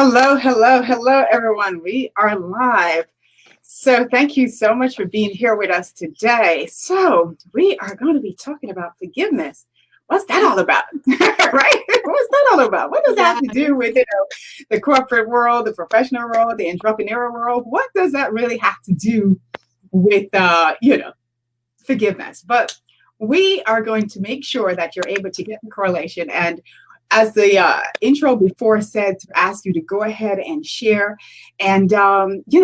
Hello, hello, hello, everyone. We are live. So, thank you so much for being here with us today. So, we are going to be talking about forgiveness. What's that all about? Right? What's that all about? What does that Yeah, have to do with, the corporate world, the professional world, the entrepreneurial world? What does that really have to do with, forgiveness? But we are going to make sure that you're able to get the correlation. And as the intro before said, to ask you to go ahead and share and,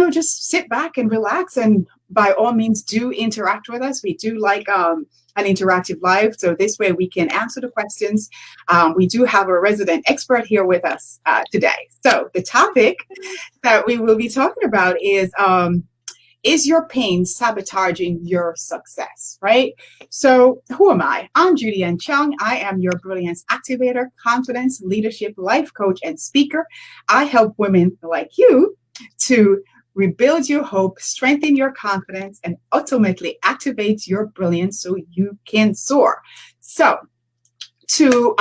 just sit back and relax. And by all means, do interact with us. We do like an interactive live. So this way we can answer the questions. We do have a resident expert here with us today. So the topic that we will be talking about is your pain sabotaging your success, right? So, who am I? I'm Judy Ann Chung. I am your brilliance activator, confidence, leadership, life coach, and speaker. I help women like you to rebuild your hope, strengthen your confidence, and ultimately activate your brilliance so you can soar. So, to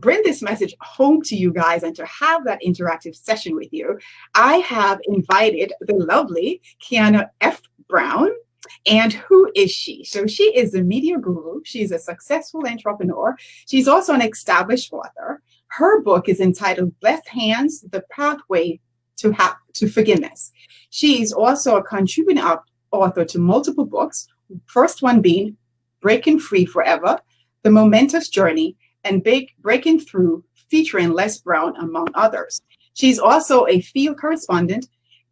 bring this message home to you guys and to have that interactive session with you, I have invited the lovely Kyonna F. Brown. And who is she? So she is a media guru. She's a successful entrepreneur. She's also an established author. Her book is entitled Blessed Hands, The Pathway to Forgiveness. She's also a contributing author to multiple books, first one being Breaking Free Forever, The Momentous Journey, and Breaking Through, featuring Les Brown, among others. She's also a field correspondent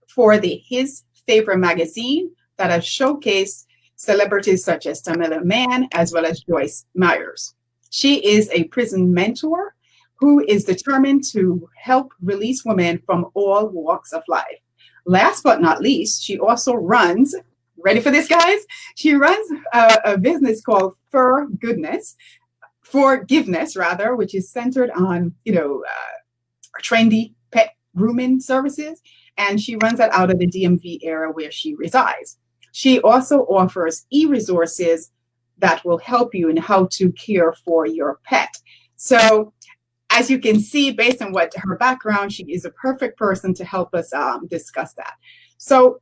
for the His Favorite magazine that has showcased celebrities such as Tamela Mann as well as Joyce Myers. She is a prison mentor who is determined to help release women from all walks of life. Last but not least, she also runs, ready for this, guys? She runs a business called Forgiveness, rather, which is centered on, trendy pet grooming services. And she runs that out of the DMV area where she resides. She also offers e-resources that will help you in how to care for your pet. So as you can see, based on what her background, she is a perfect person to help us discuss that. So,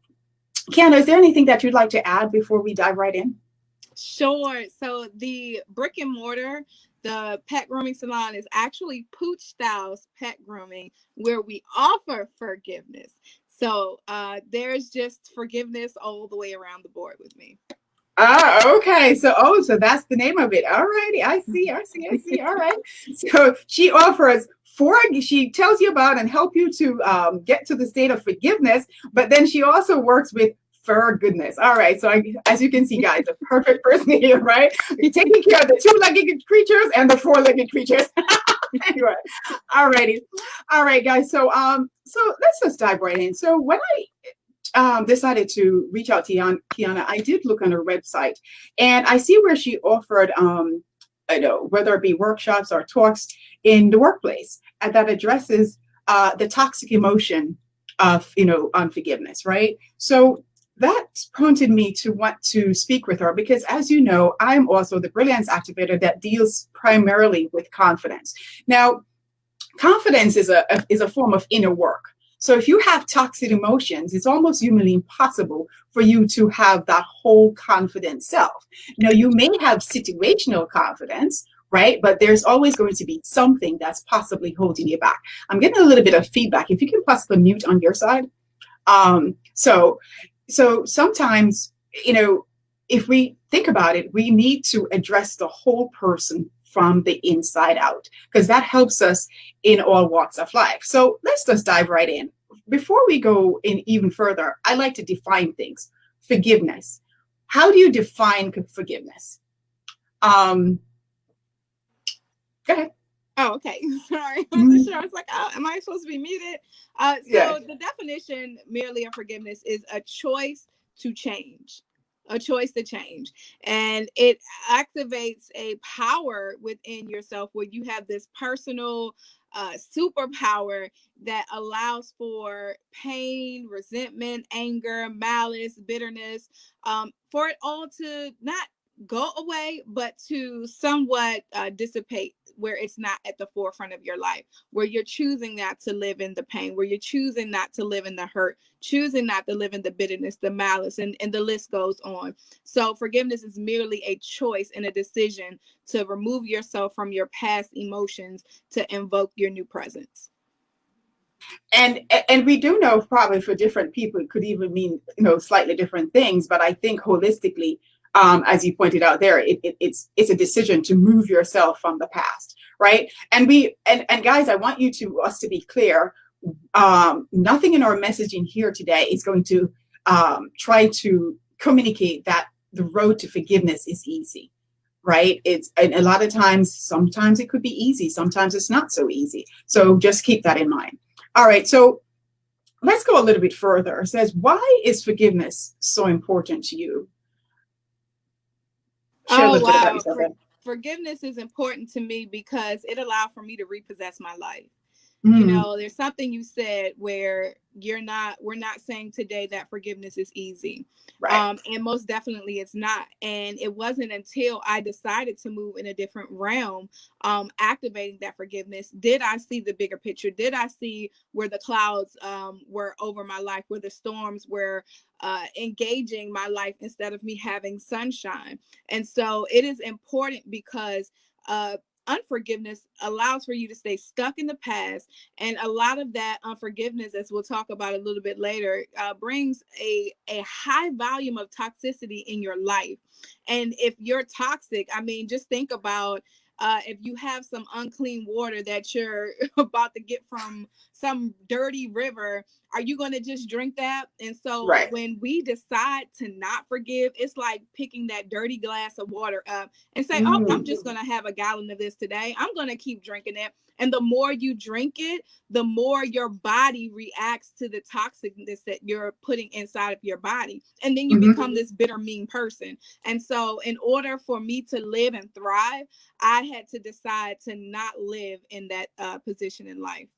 Kyonna, is there anything that you'd like to add before we dive right in? sure. So the brick and mortar, the pet grooming salon is actually Pooch Styles Pet Grooming, where we offer forgiveness. So there's just forgiveness all the way around the board with me. Okay. So that's the name of it. All righty. I see. All right. So she tells you about and help you to get to the state of forgiveness, but then she also works with for goodness. All right. So as you can see, guys, the perfect person here, right? You're taking care of the two-legged creatures and the four-legged creatures. Anyway, all righty. All right, guys. So let's just dive right in. So when I decided to reach out to Kyonna, I did look on her website, and I see where she offered, whether it be workshops or talks in the workplace, and that addresses the toxic emotion of, unforgiveness, right? So that prompted me to want to speak with her because, as you know, I'm also the brilliance activator that deals primarily with confidence. Now, confidence is a form of inner work. So if you have toxic emotions, it's almost humanly impossible for you to have that whole confident self. Now, you may have situational confidence, right? But there's always going to be something that's possibly holding you back. I'm getting a little bit of feedback. If you can possibly mute on your side. So sometimes, if we think about it, we need to address the whole person from the inside out, because that helps us in all walks of life. So let's just dive right in. Before we go in even further, I like to define things. Forgiveness. How do you define forgiveness? Go ahead. Oh, okay. Sorry. I wasn't sure. I was like, oh, am I supposed to be muted? Yeah. The definition merely of forgiveness is a choice to change. A choice to change. And it activates a power within yourself where you have this personal superpower that allows for pain, resentment, anger, malice, bitterness, for it all to not go away, but to somewhat dissipate where it's not at the forefront of your life, where you're choosing not to live in the pain, where you're choosing not to live in the hurt, choosing not to live in the bitterness, the malice, and the list goes on. So forgiveness is merely a choice and a decision to remove yourself from your past emotions to invoke your new presence. And we do know probably for different people it could even mean, slightly different things, but I think holistically, as you pointed out there, it's a decision to move yourself from the past, right? And guys, I want us to be clear. Nothing in our messaging here today is going to try to communicate that the road to forgiveness is easy, right? And a lot of times, sometimes it could be easy, sometimes it's not so easy. So just keep that in mind. All right, so let's go a little bit further. It says, why is forgiveness so important to you? Share a little bit about yourself. Forgiveness is important to me because it allowed for me to repossess my life. Mm. There's something you said where we're not saying today that forgiveness is easy. Right. And most definitely it's not. And it wasn't until I decided to move in a different realm, activating that forgiveness, did I see the bigger picture? Did I see where the clouds were over my life, where the storms were engaging my life instead of me having sunshine? And so it is important because unforgiveness allows for you to stay stuck in the past, and a lot of that unforgiveness, as we'll talk about a little bit later, brings a high volume of toxicity in your life. And if you're toxic, I mean, just think about if you have some unclean water that you're about to get from some dirty river, are you going to just drink that? And so right. when we decide to not forgive, it's like picking that dirty glass of water up and say, oh, I'm just going to have a gallon of this today. I'm going to keep drinking it. And the more you drink it, the more your body reacts to the toxicness that you're putting inside of your body. And then you become this bitter, mean person. And so in order for me to live and thrive, I had to decide to not live in that position in life.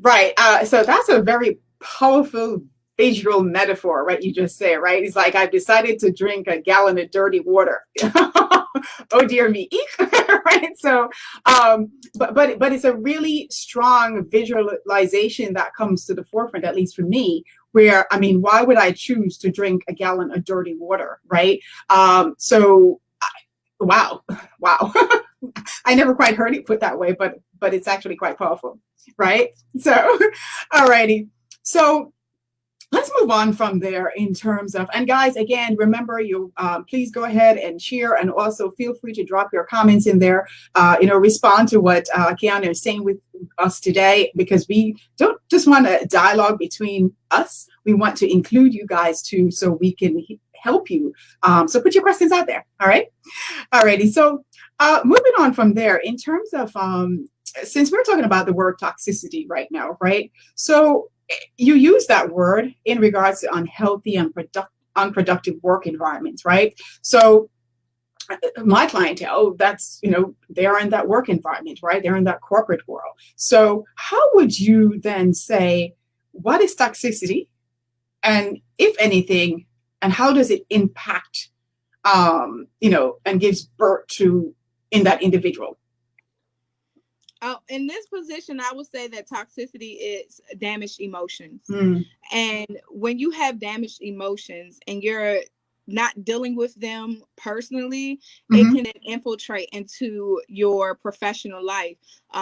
Right. So that's a very powerful visual metaphor, right? You just say, right? It's like, I've decided to drink a gallon of dirty water. Oh, dear me. Right. So, but it's a really strong visualization that comes to the forefront, at least for me, where, I mean, why would I choose to drink a gallon of dirty water? Right. Wow. I never quite heard it put that way, but it's actually quite powerful, right? So, alrighty. So let's move on from there in terms of, and guys, again, remember, you please go ahead and share, and also feel free to drop your comments in there, respond to what Kyonna is saying with us today, because we don't just want a dialogue between us. We want to include you guys too, so we can help you. So put your questions out there. All right. Alrighty. So moving on from there, in terms of, since we're talking about the word toxicity right now, right? So you use that word in regards to unhealthy and unproductive work environments, right? So my clientele, that's, they're in that work environment, right? They're in that corporate world. So how would you then say, what is toxicity? And if anything, and how does it impact, and gives birth to in that individual? In this position, I would say that toxicity is damaged emotions. And when you have damaged emotions and you're not dealing with them personally, it can then infiltrate into your professional life.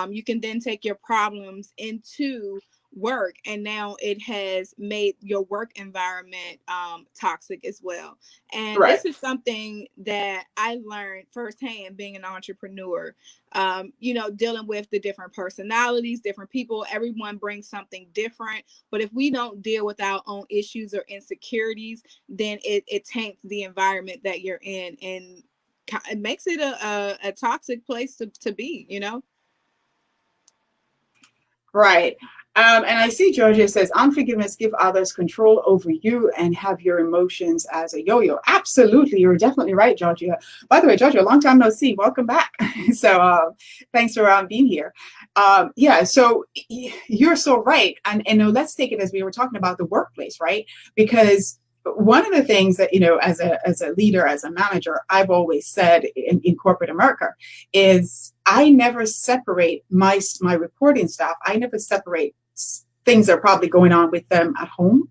You can then take your problems into work, and now it has made your work environment toxic as well. And this is something that I learned firsthand being an entrepreneur. Dealing with the different personalities, different people, everyone brings something different. But if we don't deal with our own issues or insecurities, then it taints the environment that you're in, and it makes it a toxic place to be, Right. And I see Georgia says, unforgiveness give others control over you and have your emotions as a yo-yo. Absolutely. You're definitely right, Georgia. By the way, Georgia, long time no see. Welcome back. So thanks for being here. So you're so right. And let's take it as we were talking about the workplace, right? Because one of the things that, as a leader, as a manager, I've always said in corporate America is I never separate my reporting staff. I never separate things that are probably going on with them at home,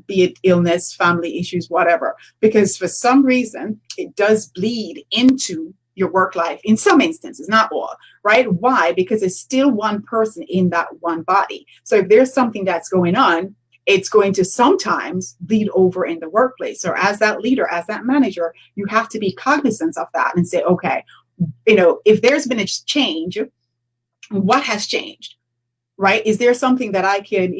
be it illness, family issues, whatever, because for some reason it does bleed into your work life in some instances, not all, right? Why? Because it's still one person in that one body. So if there's something that's going on, it's going to sometimes bleed over in the workplace. So as that leader, as that manager, you have to be cognizant of that and say, okay, if there's been a change, what has changed, right? Is there something that I can,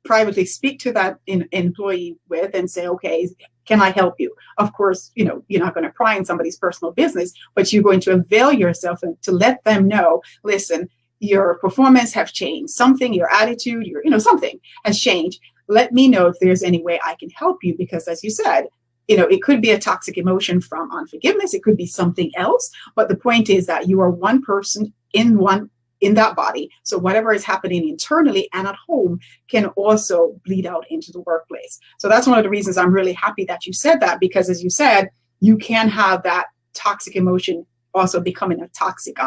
privately speak to that employee with and say, okay, can I help you? Of course, you're not going to pry in somebody's personal business, but you're going to avail yourself to let them know, listen, your performance have changed, something, your attitude, something has changed. Let me know if there's any way I can help you, because as you said, it could be a toxic emotion from unforgiveness. It could be something else. But the point is that you are one person in that body. So whatever is happening internally and at home can also bleed out into the workplace. So that's one of the reasons I'm really happy that you said that, because as you said, you can have that toxic emotion also becoming a toxic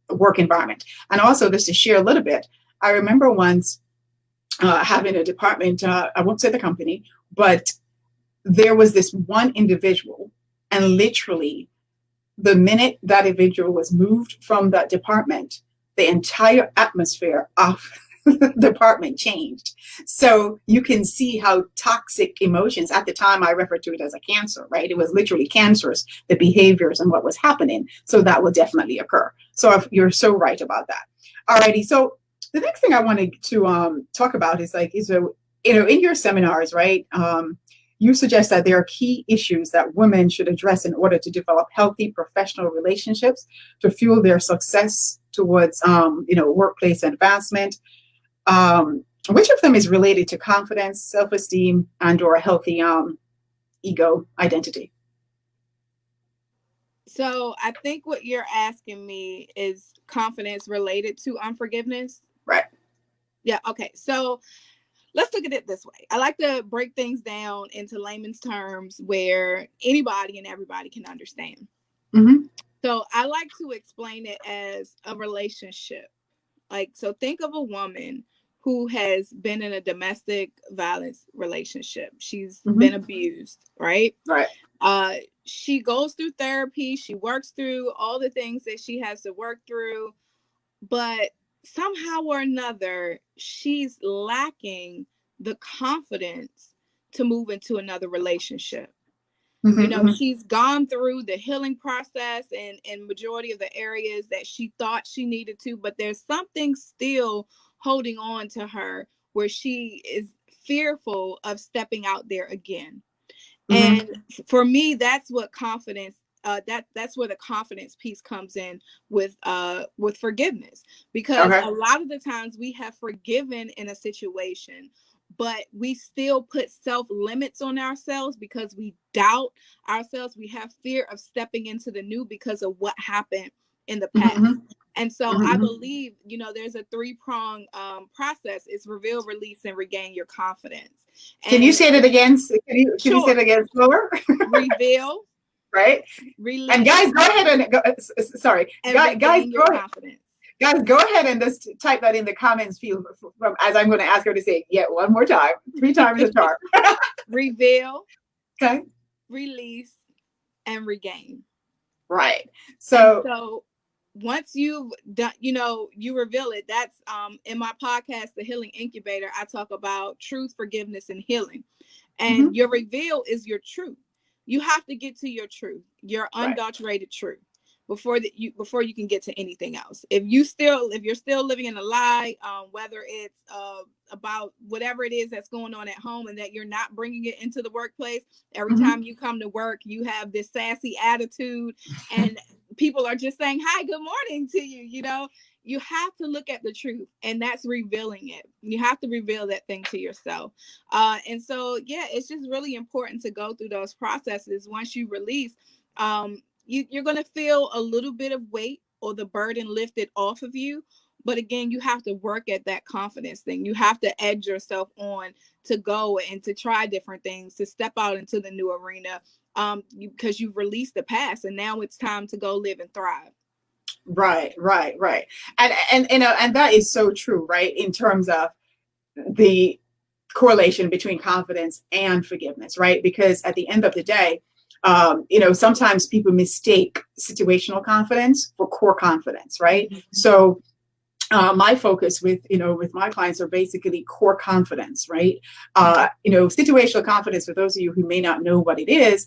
work environment. And also, just to share a little bit, I remember once having a department, I won't say the company, but there was this one individual, and literally the minute that individual was moved from that department, the entire atmosphere of the department changed. So you can see how toxic emotions, at the time I referred to it as a cancer, right? It was literally cancerous, the behaviors and what was happening. So that will definitely occur. So you're so right about that. Alrighty. So the next thing I wanted to talk about is in your seminars, right? You suggest that there are key issues that women should address in order to develop healthy professional relationships to fuel their success towards, workplace advancement. Which of them is related to confidence, self-esteem, and/or a healthy ego identity? So I think what you're asking me is confidence related to unforgiveness. Right. Yeah. Okay. So let's look at it this way. I like to break things down into layman's terms where anybody and everybody can understand. Mm-hmm. So I like to explain it as a relationship. So think of a woman who has been in a domestic violence relationship. She's been abused, right? Right. She goes through therapy. She works through all the things that she has to work through. But somehow or another, she's lacking the confidence to move into another relationship. She's gone through the healing process and majority of the areas that she thought she needed to, but there's something still holding on to her where she is fearful of stepping out there again. And for me, that's what confidence, that's where the confidence piece comes in with forgiveness, because a lot of the times we have forgiven in a situation, but we still put self limits on ourselves because we doubt ourselves. We have fear of stepping into the new because of what happened in the past. And so I believe, there's a 3-prong process. It's reveal, release, and regain your confidence. And can you say that again? Can you say it again slower? Reveal. Right. Release. And guys, go ahead and go. Sorry. Guys, go ahead. Confidence. Guys, go ahead and just type that in the comments field as I'm going to ask her to say it yet one more time. 3 times the charm. Reveal. Okay. Release and regain. Right. So once you've done, you reveal it. That's in my podcast, The Healing Incubator, I talk about truth, forgiveness, and healing. And your reveal is your truth. You have to get to your truth, your unadulterated truth, before you can get to anything else. If you're still living in a lie, whether it's about whatever it is that's going on at home and that you're not bringing it into the workplace, every time you come to work, you have this sassy attitude and people are just saying, hi, good morning to you. You have to look at the truth, and that's revealing it. You have to reveal that thing to yourself. And so, it's just really important to go through those processes. Once you release, you're going to feel a little bit of weight or the burden lifted off of you. But again, you have to work at that confidence thing. You have to edge yourself on to go and to try different things, to step out into the new arena, because you've released the past and now it's time to go live and thrive. Right, right, right. And you know, and that is so true, right? In terms of the correlation between confidence and forgiveness, right? Because at the end of the day, you know, sometimes people mistake situational confidence for core confidence, right? Mhm. So my focus with, you know, with my clients are basically core confidence, right? You know, situational confidence, for those of you who may not know what it is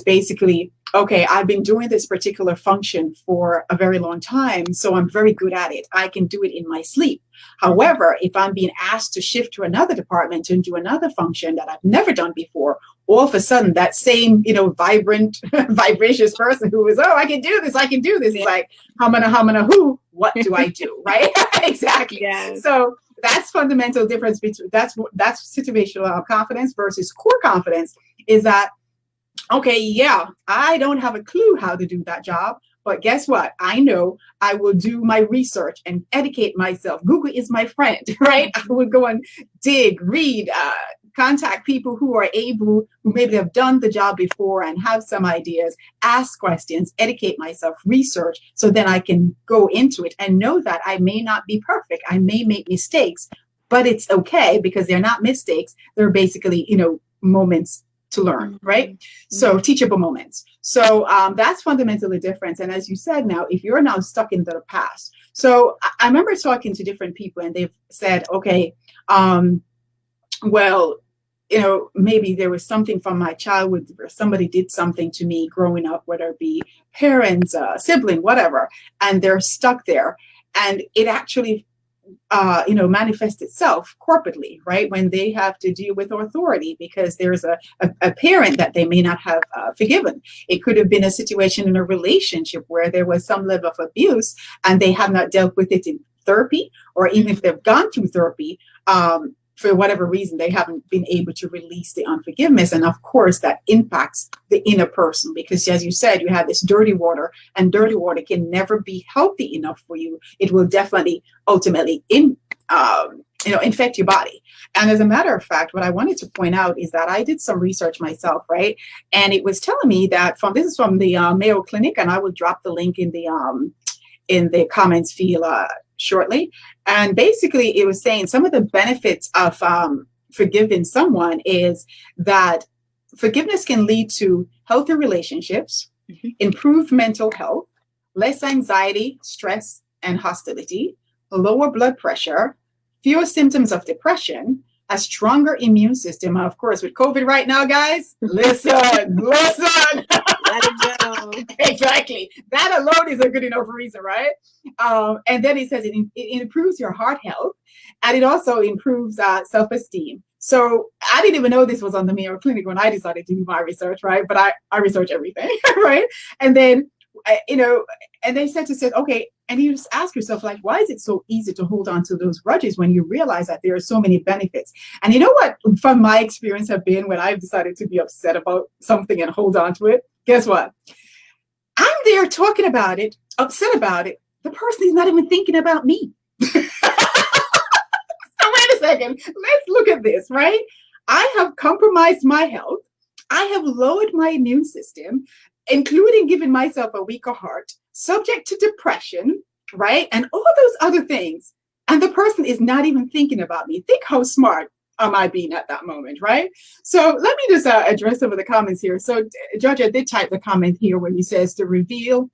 basically, okay, I've been doing this particular function for a very long time, so I'm very good at it. I can do it in my sleep. However, if I'm being asked to shift to another department and do another function that I've never done before, all of a sudden that same, you know, vibrant, vivacious person who is, oh, I can do this, is like, hamana, who, what do I do, right? Exactly. Yes. So that's fundamental difference between that's situational confidence versus core confidence, is that, okay, yeah, I don't have a clue how to do that job, but guess what? I know I will do my research and educate myself. Google is my friend, right? I will go and dig, read, contact people who are able, who maybe have done the job before and have some ideas, ask questions, educate myself, research, so then I can go into it and know that I may not be perfect. I may make mistakes, but it's okay because they're not mistakes. They're basically, you know, moments to learn, right? Mm-hmm. So teachable moments. So that's fundamentally different. And as you said, now, if you're now stuck in the past, so I remember talking to different people and they've said, okay, well, you know, maybe there was something from my childhood where somebody did something to me growing up, whether it be parents, sibling, whatever, and they're stuck there. And it actually you know, manifest itself corporately, right? When they have to deal with authority because there's a parent that they may not have forgiven. It could have been a situation in a relationship where there was some level of abuse and they have not dealt with it in therapy, or even if they've gone through therapy, for whatever reason, they haven't been able to release the unforgiveness. And of course, that impacts the inner person because, as you said, you have this dirty water, and dirty water can never be healthy enough for you. It will definitely ultimately you know, infect your body. And as a matter of fact, what I wanted to point out is that I did some research myself, right? And it was telling me that this is from the Mayo Clinic, and I will drop the link in the comments field shortly. And basically, it was saying some of the benefits of forgiving someone is that forgiveness can lead to healthier relationships, improved mental health, less anxiety, stress, and hostility, lower blood pressure, fewer symptoms of depression, a stronger immune system. Of course, with COVID right now, guys, listen. Let it go. Exactly. That alone is a good enough reason, right? And then it says it improves your heart health, and it also improves self-esteem. So I didn't even know this was on the Mayo Clinic when I decided to do my research, right? But I research everything, right? And then, you know, and they said, okay, and you just ask yourself, like, why is it so easy to hold on to those grudges when you realize that there are so many benefits? And you know what, from my experience, have been when I've decided to be upset about something and hold on to it, guess what? I'm there talking about it, upset about it. The person is not even thinking about me. So wait a second. Let's look at this, right? I have compromised my health. I have lowered my immune system, including giving myself a weaker heart, subject to depression, right? And all those other things. And the person is not even thinking about me. Think how smart am I being at that moment, right? So let me just address some of the comments here. So Georgia did type the comment here when he says to reveal,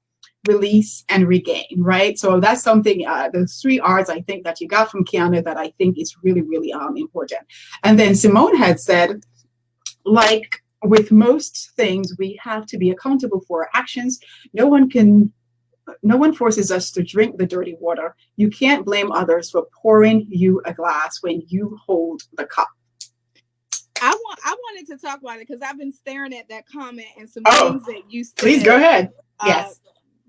release, and regain, right? So that's something, the 3 R's I think that you got from Kyonna that I think is really, really important. And then Simone had said, like with most things, we have to be accountable for our actions. No one forces us to drink the dirty water. You can't blame others for pouring you a glass when you hold the cup. I wanted to talk about it because I've been staring at that comment and some things that you said. Please go ahead. Yes.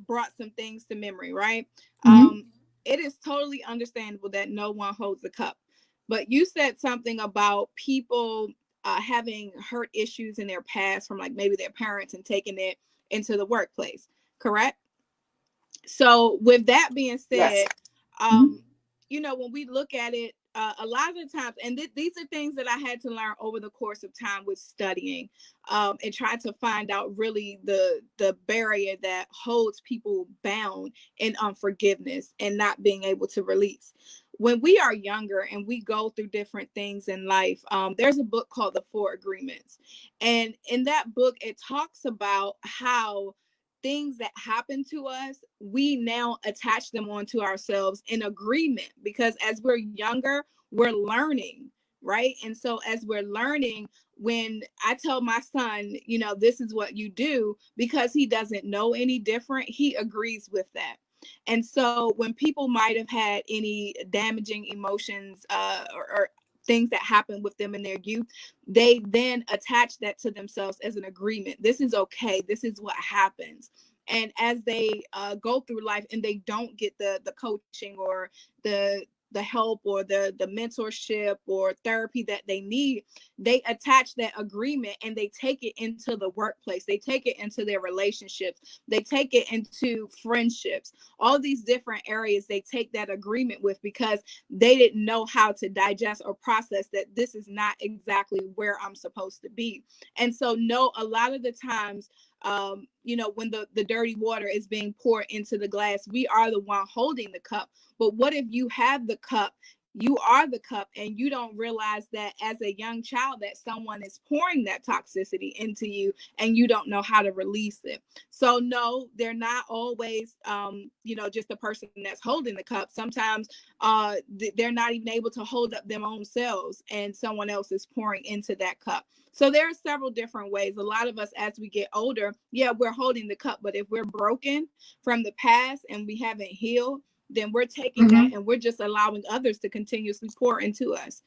Brought some things to memory, right? Mm-hmm. It is totally understandable that no one holds the cup. But you said something about people having hurt issues in their past from like maybe their parents and taking it into the workplace, correct? So with that being said, Yes. when we look at it, a lot of the times, and these are things that I had to learn over the course of time with studying, and trying to find out really the barrier that holds people bound in unforgiveness and not being able to release. When we are younger and we go through different things in life, there's a book called The Four Agreements. And in that book, it talks about how things that happen to us, we now attach them onto ourselves in agreement, because as we're younger, we're learning, right? And so as we're learning, when I tell my son, this is what you do, because he doesn't know any different, he agrees with that. And so when people might have had any damaging emotions, or things that happened with them in their youth, they then attach that to themselves as an agreement. This is okay. This is what happens. And as they go through life and they don't get the coaching or the help or the mentorship or therapy that they need, they attach that agreement and they take it into the workplace. They take it into their relationships. They take it into friendships. All these different areas they take that agreement with, because they didn't know how to digest or process that this is not exactly where I'm supposed to be. And so no, a lot of the times, when the dirty water is being poured into the glass, we are the one holding the cup. But what if you have the cup, you are the cup, and you don't realize that as a young child that someone is pouring that toxicity into you and you don't know how to release it? So no, they're not always, just the person that's holding the cup. Sometimes they're not even able to hold up their own selves and someone else is pouring into that cup. So there are several different ways. A lot of us, as we get older, yeah, we're holding the cup, but if we're broken from the past and we haven't healed, then we're taking that and we're just allowing others to continuously pour into us.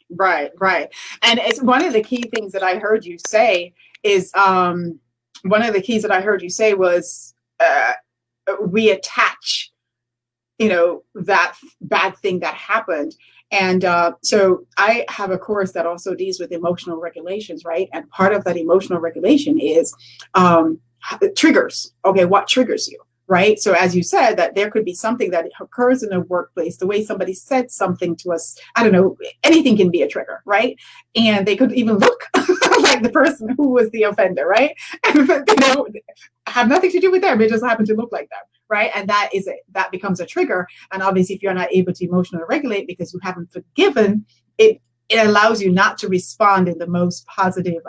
Right, right. And it's one of the key things that I heard you say is, one of the keys that I heard you say was, we attach, that bad thing that happened. And so I have a course that also deals with emotional regulations, right? And part of that emotional regulation is triggers. Okay, what triggers you? Right. So as you said, that there could be something that occurs in a workplace, the way somebody said something to us. I don't know, anything can be a trigger. Right. And they could even look like the person who was the offender. Right. And have nothing to do with them. They just happen to look like them. Right. And that is it. That becomes a trigger. And obviously, if you're not able to emotionally regulate because you haven't forgiven, it allows you not to respond in the most positive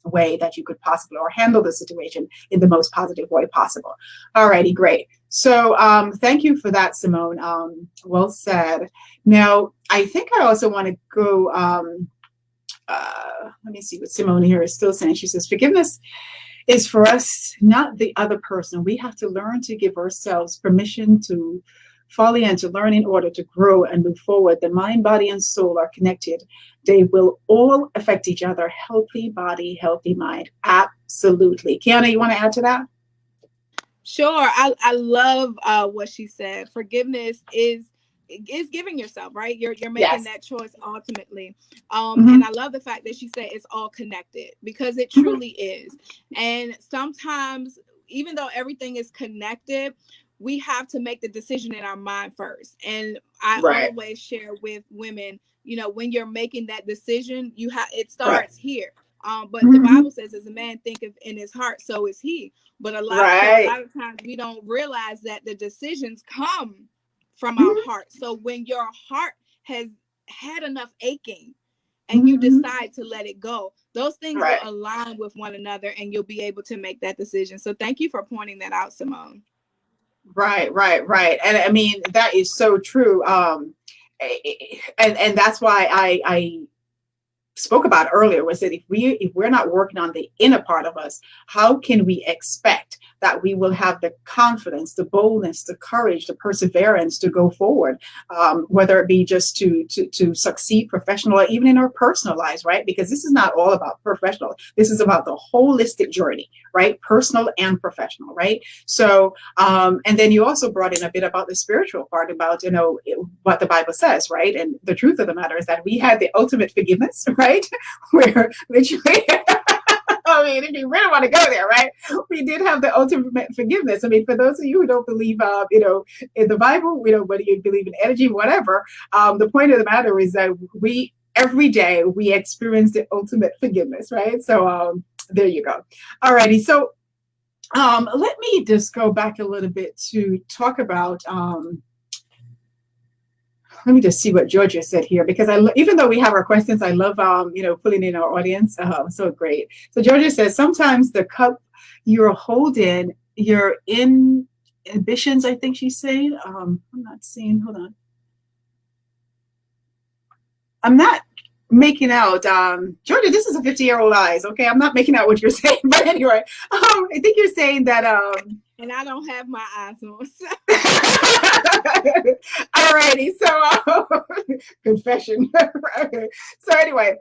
way that you could possibly, or handle the situation in the most positive way possible. All righty, great. So thank you for that, Simone. Well said. Now, I think I also want to go, let me see what Simone here is still saying. She says, forgiveness is for us, not the other person. We have to learn to give ourselves permission to folly and to learn in order to grow and move forward. The mind, body, and soul are connected. They will all affect each other. Healthy body, healthy mind. Absolutely. Kyonna, you want to add to that? Sure. I love what she said. Forgiveness is giving yourself, right? You're making that choice ultimately. And I love the fact that she said it's all connected, because it truly is. And sometimes, even though everything is connected, we have to make the decision in our mind first. And I always share with women, when you're making that decision, it starts here. But the Bible says, as a man thinketh in his heart, so is he. But a lot of times we don't realize that the decisions come from our heart. So when your heart has had enough aching and you decide to let it go, those things will align with one another and you'll be able to make that decision. So thank you for pointing that out, Simone. Right. And I mean, that is so true. And that's why I spoke about earlier, was that if we're not working on the inner part of us, how can we expect that we will have the confidence, the boldness, the courage, the perseverance to go forward, whether it be just to succeed professional or even in our personal lives, right? Because this is not all about professional. This is about the holistic journey, right? Personal and professional, right? So, and then you also brought in a bit about the spiritual part, about, what the Bible says, right? And the truth of the matter is that we had the ultimate forgiveness, right? Where literally, mean, if you really want to go there, right? We did have the ultimate forgiveness. I mean, for those of you who don't believe, in the Bible, whether you believe in energy, whatever, the point of the matter is that every day we experience the ultimate forgiveness, right? So there you go. Alrighty. So let me just go back a little bit to talk about. Let me just see what Georgia said here, because even though we have our questions, I love pulling in our audience. So great. So Georgia says sometimes the cup you're holding, your inhibitions, I think she's saying. I'm not seeing. Hold on. I'm not making out. Georgia, this is a 50-year-old eyes. Okay, I'm not making out what you're saying, but anyway, I think you're saying that. And I don't have my eyes on. So. Alrighty, so confession. Okay. So anyway,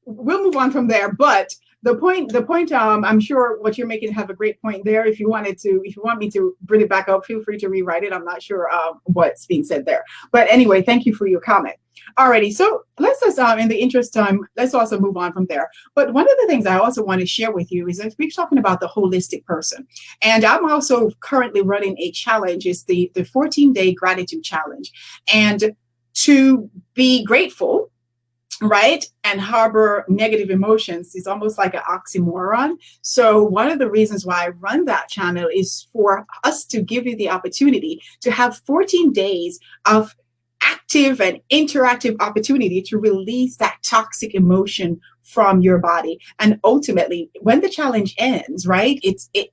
we'll move on from there. But the point, I'm sure what you're making have a great point there. If you want me to bring it back up, feel free to rewrite it. I'm not sure what's being said there. But anyway, thank you for your comment. Alrighty, so let's just, in the interest of time, let's also move on from there. But one of the things I also want to share with you is that we're talking about the holistic person. And I'm also currently running a challenge. It's the 14-day gratitude challenge. And to be grateful, right, and harbor negative emotions is almost like an oxymoron. So one of the reasons why I run that channel is for us to give you the opportunity to have 14 days of active and interactive opportunity to release that toxic emotion from your body. And ultimately, when the challenge ends, right, it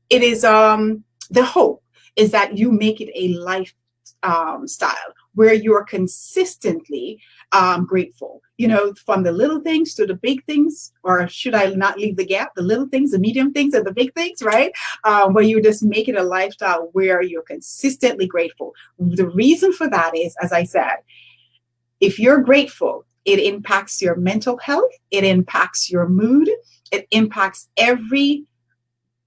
is the hope is that you make it a life style where you're consistently grateful, from the little things to the big things, or should I not leave the gap, the little things, the medium things, and the big things, right? Where you just make it a lifestyle where you're consistently grateful. The reason for that is, as I said, if you're grateful, it impacts your mental health, it impacts your mood, it impacts every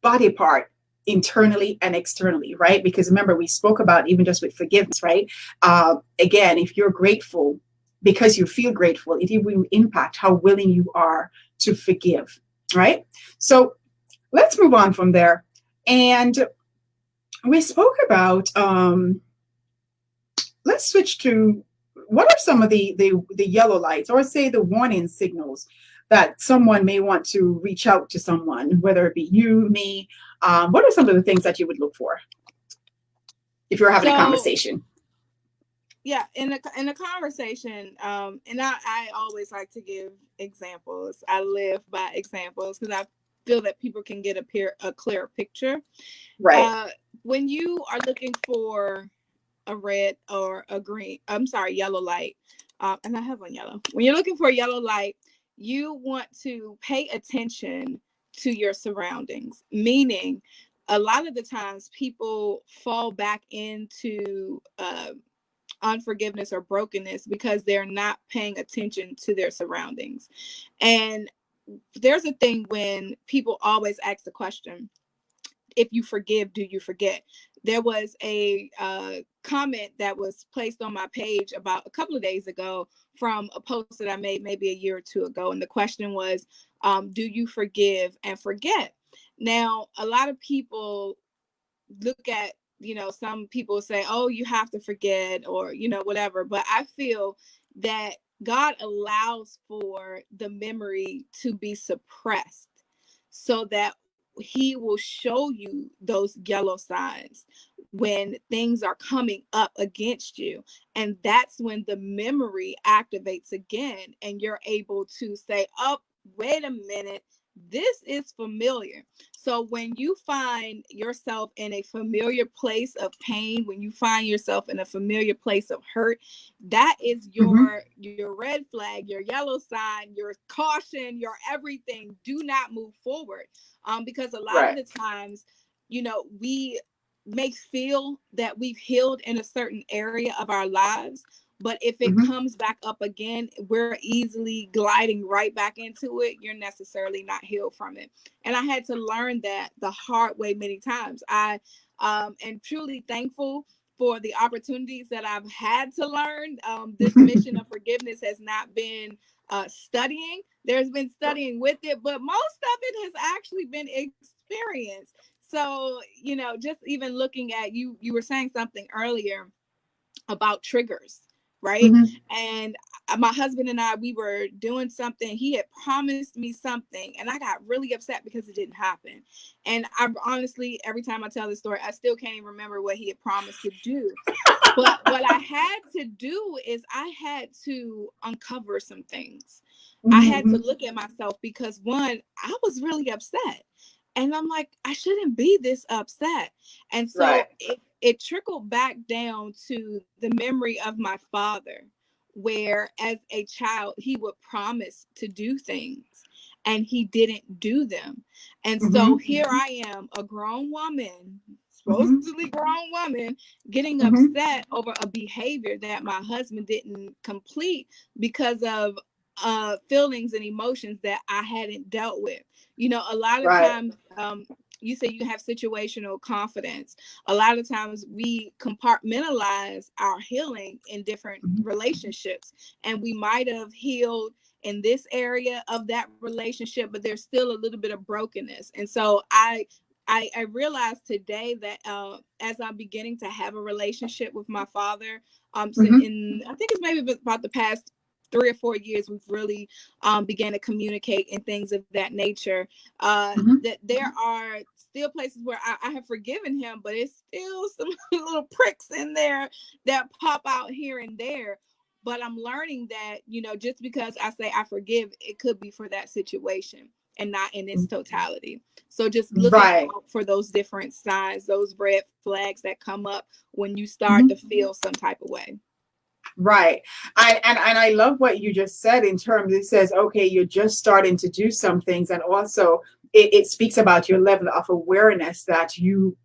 body part, internally and externally, right? Because remember, we spoke about even just with forgiveness, right? Again, if you're grateful because you feel grateful, it will impact how willing you are to forgive, right? So let's move on from there. And we spoke about, let's switch to what are some of the yellow lights, or say the warning signals that someone may want to reach out to someone, whether it be you, me. What are some of the things that you would look for if you're having a conversation? Yeah, in a conversation, and I always like to give examples. I live by examples because I feel that people can get a clearer picture. Right. When you are looking for a red or a green, yellow light, and I have one yellow. When you're looking for a yellow light, you want to pay attention to your surroundings, meaning a lot of the times people fall back into unforgiveness or brokenness because they're not paying attention to their surroundings. And there's a thing when people always ask the question, if you forgive, do you forget? There was a comment that was placed on my page about a couple of days ago from a post that I made maybe a year or two ago. And the question was, do you forgive and forget? Now, a lot of people look at, some people say, oh, you have to forget, or, whatever. But I feel that God allows for the memory to be suppressed so that he will show you those yellow signs when things are coming up against you. And that's when the memory activates again, and you're able to say, oh, wait a minute, this is familiar. So when you find yourself in a familiar place of pain, when you find yourself in a familiar place of hurt, that is your red flag, your yellow sign, your caution, your everything. Do not move forward. Because a lot of the times, we may feel that we've healed in a certain area of our lives, but if it comes back up again, we're easily gliding right back into it. You're necessarily not healed from it. And I had to learn that the hard way many times. I am truly thankful for the opportunities that I've had to learn. This mission of forgiveness has not been studying. there's been studying with it, but most of it has actually been experience. So, just even looking at you were saying something earlier about triggers, right? Mm-hmm. And my husband and I, we were doing something. He had promised me something, and I got really upset because it didn't happen. And I honestly, every time I tell this story, I still can't even remember what he had promised to do. But what I had to do is I had to uncover some things. Mm-hmm. I had to look at myself because, one, I was really upset. And I'm like, I shouldn't be this upset. And so Right. it trickled back down to the memory of my father, where as a child, he would promise to do things and he didn't do them. And so here I am, a grown woman, supposedly grown woman, getting upset over a behavior that my husband didn't complete because of feelings and emotions that I hadn't dealt with. A lot of times, you say you have situational confidence. A lot of times we compartmentalize our healing in different relationships, and we might have healed in this area of that relationship, but there's still a little bit of brokenness. And so I realized today that as I'm beginning to have a relationship with my father, so in I think it's maybe about the past 3 or 4 years, we've really began to communicate and things of that nature. That there are still places where I have forgiven him, but it's still some little pricks in there that pop out here and there. But I'm learning that, just because I say I forgive, it could be for that situation and not in its totality. So just looking out for those different signs, those red flags that come up when you start to feel some type of way. Right. I love what you just said in terms, it says, okay, you're just starting to do some things. And also it speaks about your level of awareness that you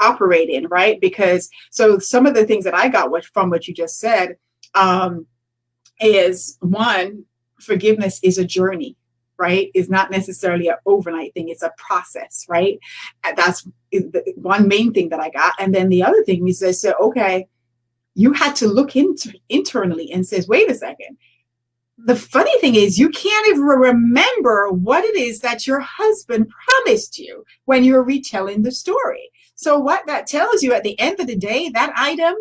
operate in, right? Because so some of the things that I got from what you just said is, one, forgiveness is a journey, right? It's not necessarily an overnight thing. It's a process, right? And that's the one main thing that I got. And then the other thing is that, so, okay, you had to look internally and says, wait a second. The funny thing is, you can't even remember what it is that your husband promised you when you're retelling the story. So what that tells you at the end of the day, that item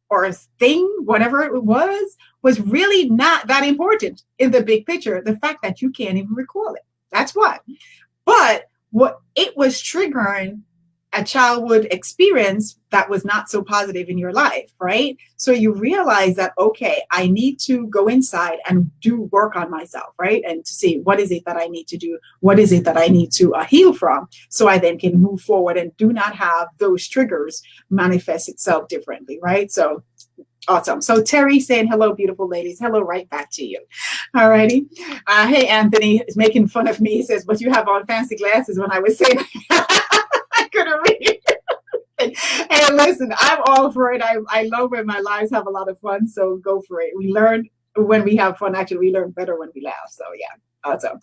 or thing, whatever it was really not that important in the big picture. The fact that you can't even recall it. That's what. But what it was triggering a childhood experience that was not so positive in your life, right? So you realize that, okay, I need to go inside and do work on myself, right? And to see what is it that I need to do? What is it that I need to heal from? So I then can move forward and do not have those triggers manifest itself differently, right? So awesome. So Terry saying, hello, beautiful ladies. Hello, right back to you. All righty. Hey, Anthony is making fun of me. He says, but you have on fancy glasses when I was saying I couldn't read. And listen, I'm all for it. I love when my lives have a lot of fun. So go for it. We learn when we have fun. Actually, we learn better when we laugh. So yeah, awesome.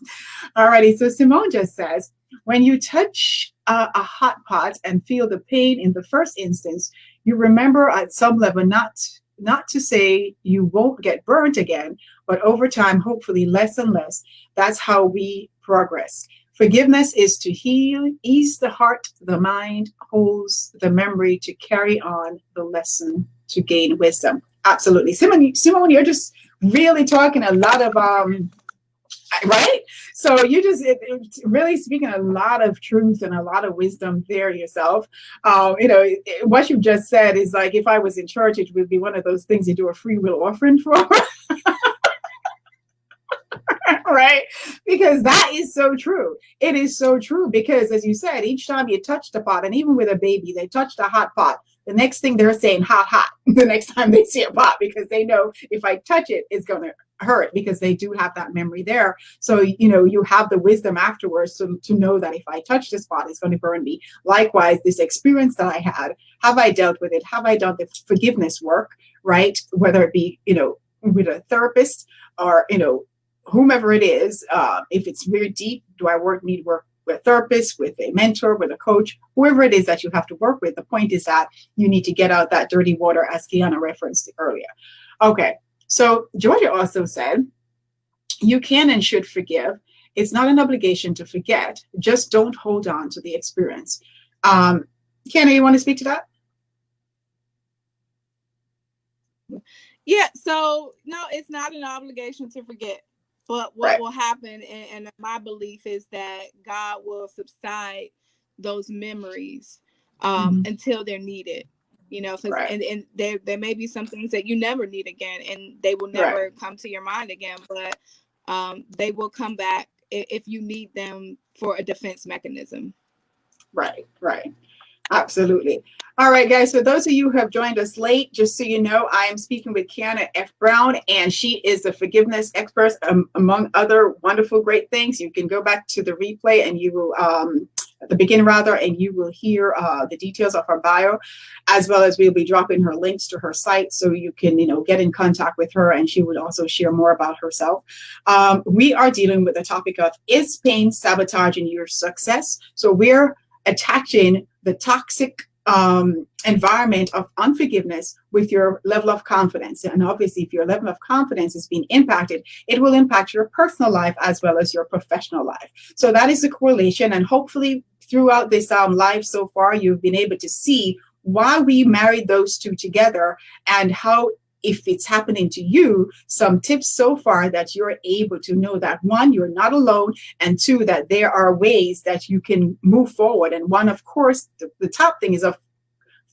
All righty. So Simone just says, when you touch a hot pot and feel the pain in the first instance, you remember at some level not to say you won't get burnt again, but over time, hopefully less and less. That's how we progress. Forgiveness is to heal, ease the heart, the mind, holds the memory to carry on the lesson to gain wisdom. Absolutely. Simone, you're just really talking a lot of, right? So you just it's really speaking a lot of truth and a lot of wisdom there yourself. What you just said is like, if I was in church, it would be one of those things you do a free will offering for. Right? Because that is so true. It is so true because, as you said, each time you touch the pot, and even with a baby, they touch the hot pot. The next thing they're saying, hot, hot, the next time they see a pot, because they know if I touch it, it's going to hurt, because they do have that memory there. So, you have the wisdom afterwards to know that if I touch this pot, it's going to burn me. Likewise, this experience that I had, have I dealt with it? Have I done the forgiveness work, right? Whether it be, with a therapist or, whomever it is, if it's very deep, do I need to work with a therapist, with a mentor, with a coach, whoever it is that you have to work with. The point is that you need to get out that dirty water, as Kyonna referenced earlier. Okay, so Georgia also said, you can and should forgive. It's not an obligation to forget. Just don't hold on to the experience. Kyonna, you want to speak to that? Yeah, so no, it's not an obligation to forget. But what Right. will happen, and my belief is that God will subside those memories Mhm. until they're needed. You know, because Right. and there may be some things that you never need again, and they will Right. never come to your mind again. But they will come back if you need them for a defense mechanism. Right. Right. Absolutely. All right, guys. For those of you who have joined us late, just so you know, I am speaking with Kyonna F. Brown, and she is a forgiveness expert, among other wonderful, great things. You can go back to the replay, and you will, at the beginning rather, and you will hear the details of her bio, as well as we'll be dropping her links to her site, so you can, get in contact with her, and she would also share more about herself. We are dealing with the topic of, is pain sabotaging your success? So we're attaching the toxic environment of unforgiveness with your level of confidence. And obviously, if your level of confidence is being impacted, it will impact your personal life as well as your professional life. So that is the correlation. And hopefully, throughout this live so far, you've been able to see why we married those two together and how, if it's happening to you, some tips so far that you're able to know that, one, you're not alone, and two, that there are ways that you can move forward. And one, of course, the top thing is,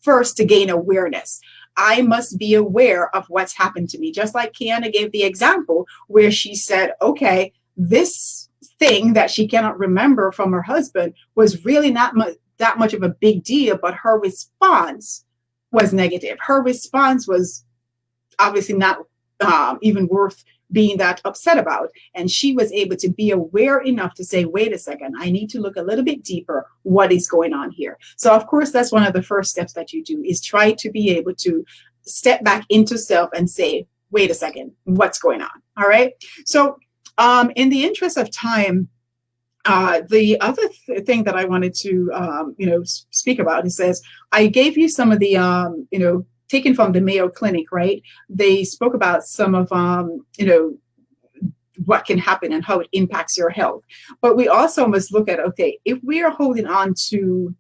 first, to gain awareness. I must be aware of what's happened to me. Just like Kyonna gave the example where she said, okay, this thing that she cannot remember from her husband was really not that much of a big deal, but her response was negative. Her response was obviously not even worth being that upset about. And she was able to be aware enough to say, wait a second, I need to look a little bit deeper. What is going on here? So, of course, that's one of the first steps that you do, is try to be able to step back into self and say, wait a second, what's going on? All right. So, in the interest of time, the other thing that I wanted to, speak about, it says, I gave you some of the, taken from the Mayo Clinic, right? They spoke about some of, what can happen and how it impacts your health. But we also must look at, okay, if we are holding on to,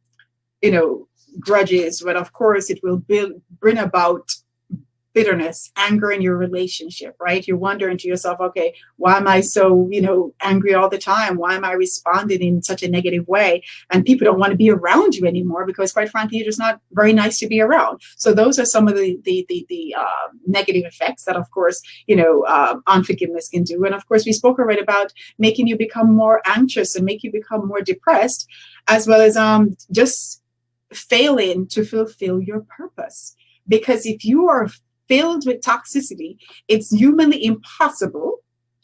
grudges, but of course it will bring about bitterness, anger in your relationship, right? You're wondering to yourself, okay, why am I so, angry all the time? Why am I responding in such a negative way? And people don't want to be around you anymore because, quite frankly, you're just not very nice to be around. So those are some of the negative effects that, of course, unforgiveness can do. And of course, we spoke already about making you become more anxious and make you become more depressed, as well as just failing to fulfill your purpose. Because if you are filled with toxicity, it's humanly impossible,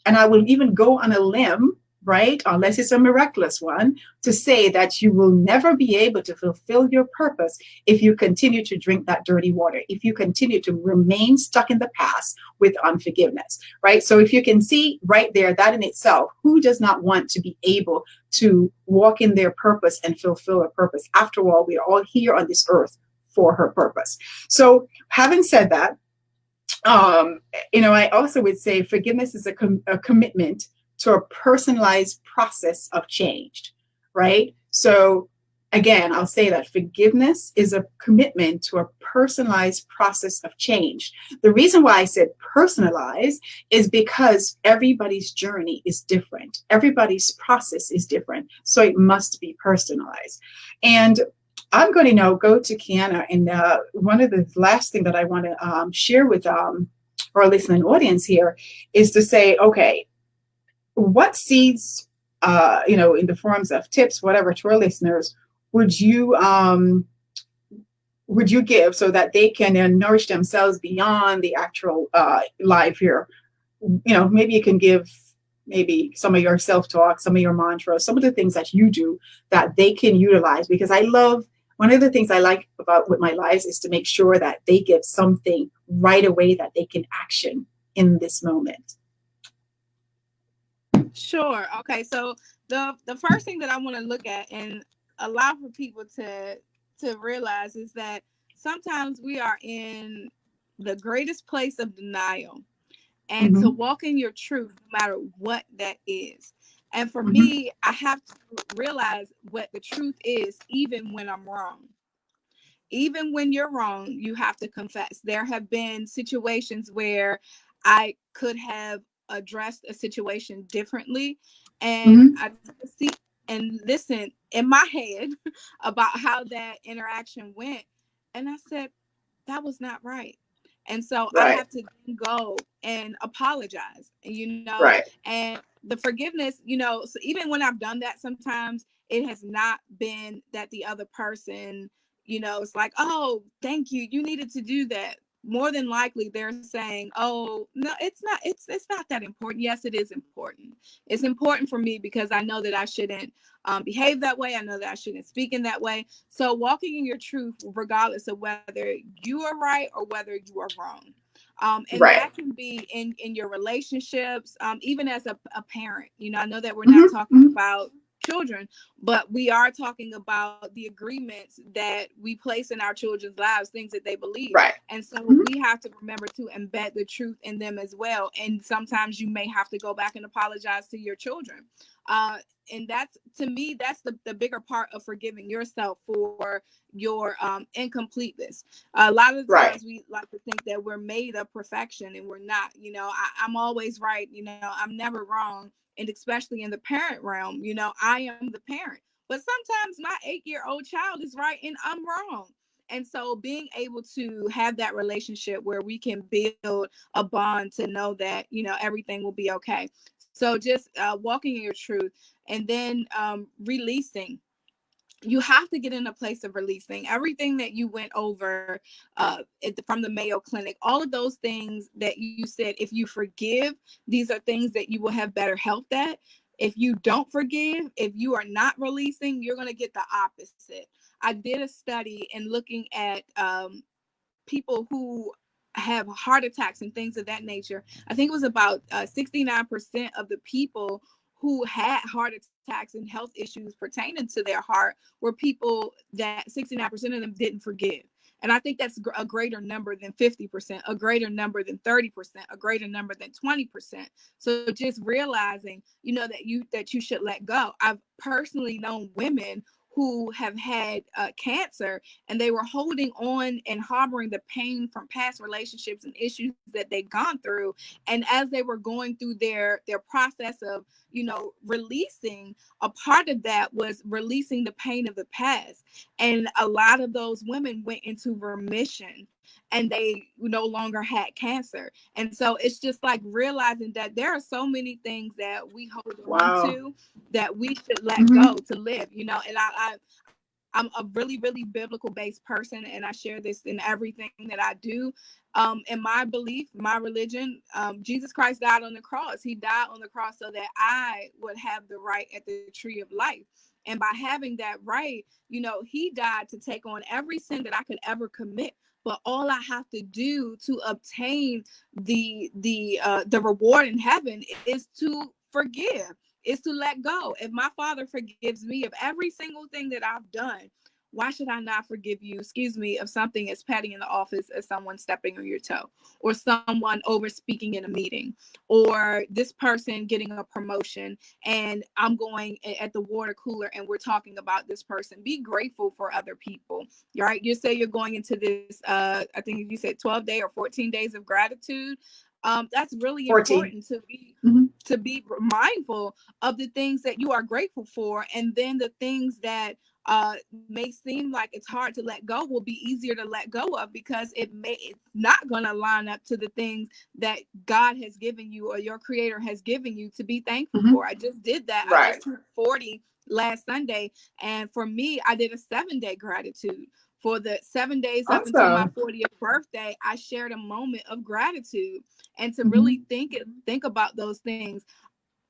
and I will even go on a limb, right, unless it's a miraculous one, to say that you will never be able to fulfill your purpose if you continue to drink that dirty water, if you continue to remain stuck in the past with unforgiveness, right? So if you can see right there, that in itself, who does not want to be able to walk in their purpose and fulfill a purpose? After all, we are all here on this earth for her purpose. So having said that, I also would say forgiveness is a commitment to a personalized process of change, right? So again, I'll say that forgiveness is a commitment to a personalized process of change. The reason why I said personalized is because everybody's journey is different. Everybody's process is different. So it must be personalized. And I'm going to now go to Kyonna, and one of the last thing that I want to share with our listening audience here is to say, okay, what seeds, in the forms of tips, whatever, to our listeners, would you give so that they can nourish themselves beyond the actual life here? Maybe you can give maybe some of your self-talk, some of your mantras, some of the things that you do that they can utilize. Because one of the things I like about with my lives is to make sure that they get something right away that they can action in this moment. Sure. Okay. So the first thing that I want to look at and allow for people to realize is that sometimes we are in the greatest place of denial. and to Mm-hmm. walk in your truth, no matter what that is. And for Mm-hmm. me, I have to realize what the truth is, even when I'm wrong. Even when you're wrong, you have to confess. There have been situations where I could have addressed a situation differently, and Mm-hmm. I took a seat and listened in my head about how that interaction went. And I said, that was not right. And so I Right. have to then go and apologize, Right. and the forgiveness, so even when I've done that, sometimes it has not been that the other person, it's like, oh, thank you, you needed to do that. More than likely they're saying, oh, no, it's not that important. Yes, it is important. It's important for me because I know that I shouldn't behave that way. I know that I shouldn't speak in that way. So walking in your truth, regardless of whether you are right or whether you are wrong. And Right. that can be in your relationships, even as a parent. I know that we're not Mm-hmm. talking Mm-hmm. about children, but we are talking about the agreements that we place in our children's lives, things that they believe. Right. And so Mm-hmm. we have to remember to embed the truth in them as well. And sometimes you may have to go back and apologize to your children. Uh, and that's, to me, that's the bigger part of forgiving yourself for your incompleteness. A lot of the Right. times we like to think that we're made of perfection, and we're not. I'm always right. I'm never wrong. And especially in the parent realm, I am the parent. But sometimes my 8-year-old child is right and I'm wrong. And so being able to have that relationship where we can build a bond to know that, everything will be okay. So just walking in your truth, and then releasing. You have to get in a place of releasing everything that you went over from the Mayo Clinic. All of those things that you said, if you forgive, these are things that you will have better health at. If you don't forgive, if you are not releasing, you're going to get the opposite. I did a study in looking at people who have heart attacks and things of that nature. I think it was about 69% of the people who had heart attacks and health issues pertaining to their heart were people that 69% of them didn't forgive. And I think that's a greater number than 50%, a greater number than 30%, a greater number than 20%. So just realizing, that you should let go. I've personally known women who have had cancer, and they were holding on and harboring the pain from past relationships and issues that they've gone through. And as they were going through their process of, releasing, a part of that was releasing the pain of the past. And a lot of those women went into remission, and they no longer had cancer. And so it's just like realizing that there are so many things that we hold on Wow. to that we should let Mm-hmm. go to live. And I'm a really, really biblical based person, and I share this in everything that I do. In my belief, my religion, Jesus Christ died on the cross. He died on the cross so that I would have the right at the tree of life. And by having that right, he died to take on every sin that I could ever commit. But all I have to do to obtain the reward in heaven is to forgive, is to let go. If my Father forgives me of every single thing that I've done, why should I not forgive you, excuse me, of something as petty in the office as someone stepping on your toe, or someone over speaking in a meeting, or this person getting a promotion and I'm going at the water cooler and we're talking about this person? Be grateful for other people. Right? You say you're going into this, I think you said 12-day or 14 days of gratitude. That's really 14. important to be Mm-hmm. mindful of the things that you are grateful for, and then the things that may seem like it's hard to let go will be easier to let go of, because it's not going to line up to the things that God has given you or your creator has given you to be thankful Mm-hmm. for. I just did that. I Right. just turned 40 last Sunday, and for me, I did a 7-day gratitude. For the 7 days up until my Awesome. 40th birthday, I shared a moment of gratitude, and to Mm-hmm. really think about those things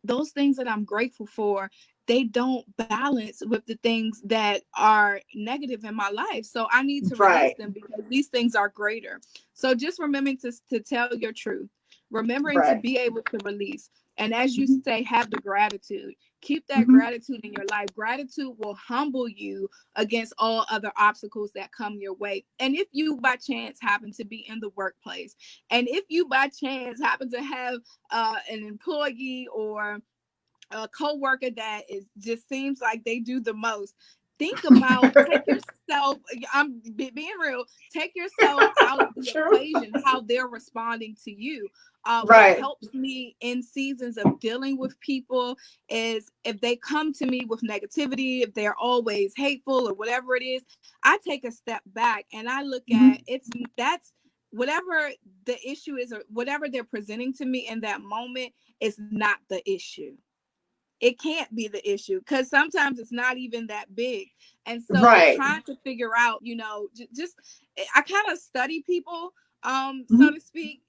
that I'm grateful for. They don't balance with the things that are negative in my life. So I need to release Right. them because these things are greater. So just remembering to tell your truth, remembering to Right. be able to release. And as you Mm-hmm. say, have the gratitude. Keep that gratitude in your life. Gratitude will humble you against all other obstacles that come your way. And if you by chance happen to be in the workplace, and if you by chance happen to have an employee or a co-worker that is just seems like they do the most, think about, take yourself, I'm being real, take yourself out of the True. equation, how they're responding to you. What Right. helps me in seasons of dealing with people is if they come to me with negativity, if they're always hateful or whatever it is, I take a step back and I look at that's whatever the issue is or whatever they're presenting to me in that moment is not the issue. It can't be the issue because sometimes it's not even that big. And so Right. trying to figure out, just I kind of study people, so Mhm. to speak,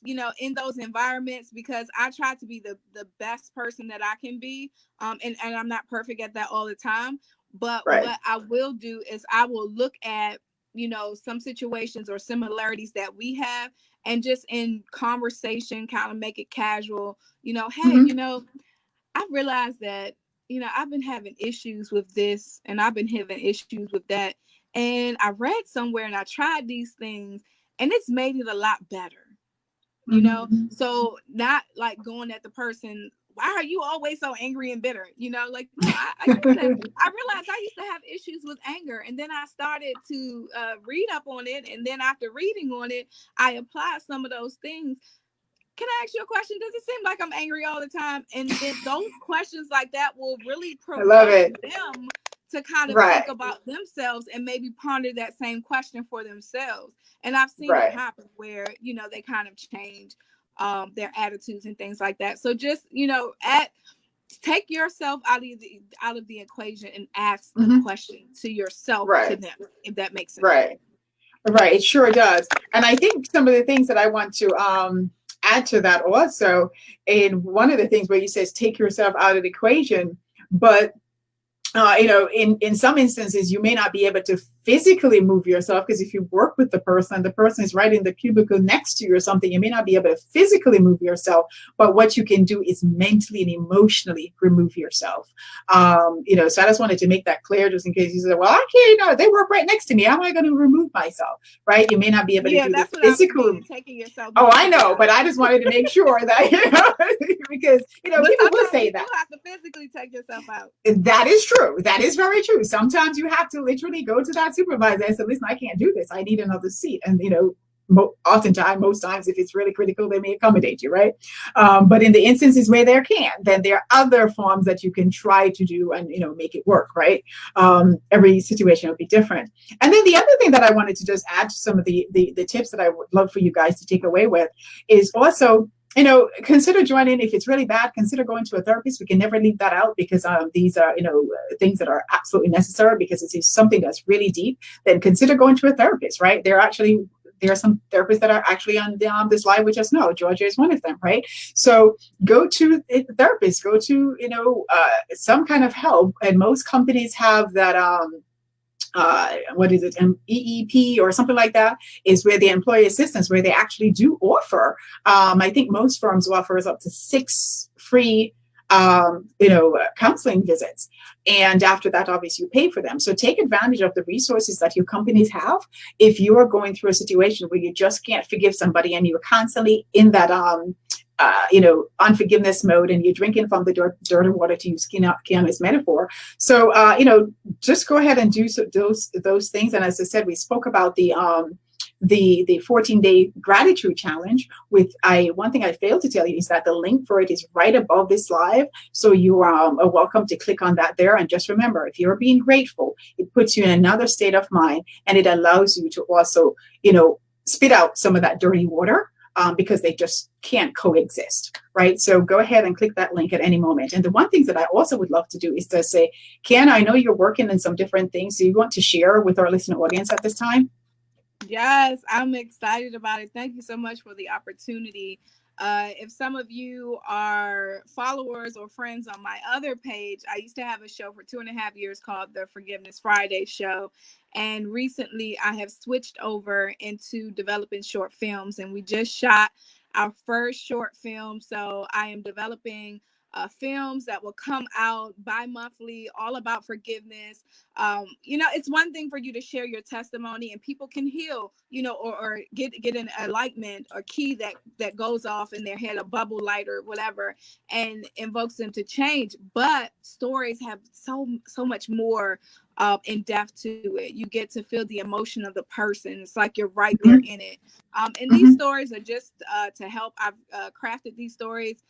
in those environments, because I try to be the best person that I can be. And I'm not perfect at that all the time. But Right. what I will do is I will look at, some situations or similarities that we have, and just in conversation, kind of make it casual, hey, Mhm. I realized that, I've been having issues with this and I've been having issues with that. And I read somewhere and I tried these things and it's made it a lot better, Mhm. So not like going at the person, why are you always so angry and bitter? Like, no, I realized I used to have issues with anger. And then I started to read up on it. And then after reading on it, I applied some of those things. Can I ask you a question? Does it seem like I'm angry all the time? And then those questions like that will really I love provoke it. them to kind of think Right. about themselves and maybe ponder that same question for themselves. And I've seen it Right. happen where, they kind of change their attitudes and things like that. So just, take yourself out of the equation and ask the Mhm. question to yourself, to Right. them, if that makes sense. Right. Right, it sure does. And I think some of the things that I want to add to that also, in one of the things where you says take yourself out of the equation, but in some instances, you may not be able to physically move yourself because if you work with the person is right in the cubicle next to you or something, you may not be able to physically move yourself. But what you can do is mentally and emotionally remove yourself. So I just wanted to make that clear just in case you said, well, I can't, they work right next to me. How am I going to remove myself? Right? You may not be able to Yeah, do the that's what I was physical. meaning, taking yourself Oh, I mentally know, out of but I it. just wanted to make sure that, because, But people will sometimes say you do that. have to physically take yourself out. That is true. That is very true. Sometimes you have to literally go to that supervisor and say, listen, I can't do this. I need another seat. And, oftentimes, most times, if it's really critical, they may accommodate you, right? But in the instances where there can't, then there are other forms that you can try to do and, make it work, right? Every situation will be different. And then the other thing that I wanted to just add to some of the tips that I would love for you guys to take away with is also, consider joining. If it's really bad, consider going to a therapist. We can never leave that out because these are, things that are absolutely necessary because it's something that's really deep. Then consider going to a therapist, right? There are some therapists that are actually on this live with us now. Georgia is one of them, right? So go to a therapist, go to, some kind of help. And most companies have that, what is it, EEP or something like that, is where the employee assistance, where they actually do offer. I think most firms offers up to 6 free, counseling visits. And after that, obviously, you pay for them. So take advantage of the resources that your companies have. If you are going through a situation where you just can't forgive somebody and you're constantly in that, unforgiveness mode, and you're drinking from the dirty water, to use Kionna's metaphor. So, just go ahead and do those things. And as I said, we spoke about the 14-day gratitude challenge. One thing I failed to tell you is that the link for it is right above this live. So you are welcome to click on that there. And just remember, if you're being grateful, it puts you in another state of mind, and it allows you to also, spit out some of that dirty water. Because they just can't coexist, right? So go ahead and click that link at any moment. And the one thing that I also would love to do is to say, Ken, I know you're working on some different things. Do you want to share with our listener audience at this time? Yes, I'm excited about it. Thank you so much for the opportunity. If some of you are followers or friends on my other page, I used to have a show for 2.5 years called the Forgiveness Friday Show. And recently I have switched over into developing short films, and we just shot our first short film. So I am developing films that will come out bi-monthly, all about forgiveness. It's one thing for you to share your testimony and people can heal, or get an enlightenment or key that goes off in their head, a bubble light or whatever, and invokes them to change. But stories have so much more in depth to it. You get to feel the emotion of the person. It's like you're right there in it. And these stories are just to help. I've crafted these stories